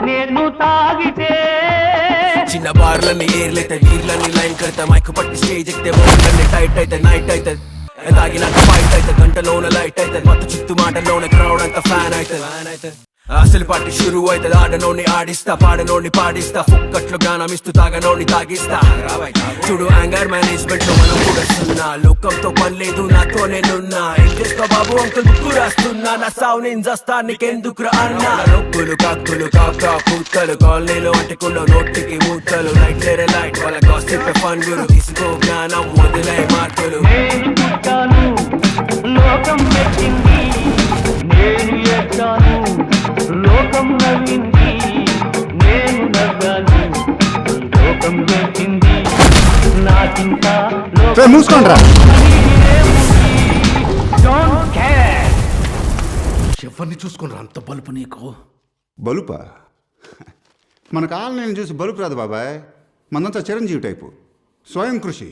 నేను తాగితే చిన్న బార్లన్నీ ఏర్లైతే వీర్లన్నీ లైన్ కడతా మైక్ పట్టి స్టేజ్ ఎక్కితే బోర్లన్నీ టైట్ అయితే నైట్ అయితే తాగినాక ఫైట్ అయితే గంటలోన లైట్ అయితే మొత్తం చుట్టూ మాటలోనే క్రౌడ్ అంతా ఫ్యాన్ అయితే అసలు పార్టీ షురు అవుతుంది ఆడనోని ఆడిస్తా పాడనోని పాడిస్తా ఫుక్కట్లు గానమిస్తూ తాగనోని తాగిస్తా చూడు యాంగర్ మేనేజ్మెంట్ లో మనం కూడా సున్నా లోకంతో పని లేదు నాతో నేనున్నా ఏం చేస్తా బాబు అంకుల్ బుక్కు రాస్తున్నా నా సావు నేను జస్తా నీకెందుకు అన్నా నొక్కులు కాకులు కాకా కూతలు కాలనీలో అంటుకున్న నోటికి మూతలు లైట్ లేరే లైట్ వాళ్ళ గాసిప్ ఫన్ గురు తీసుకో జ్ఞానం వదిలే మార్కులు నేను పుట్టాను లోకం పెట్టింది నేను ఎక్కాను లోకం నవ్వింది నేను నవ్వాను లోకం పెట్టింది నాకింకా మూసుకోండ్రా డోంట్ కేర్. ఎవరిని చూసుకున్నారు అంత బలుపు నీకు? బలుపా? మన కాలనీని చూసి బలుపు రాదు బాబాయ్, మనంతా చిరంజీవి టైపు, స్వయం కృషి.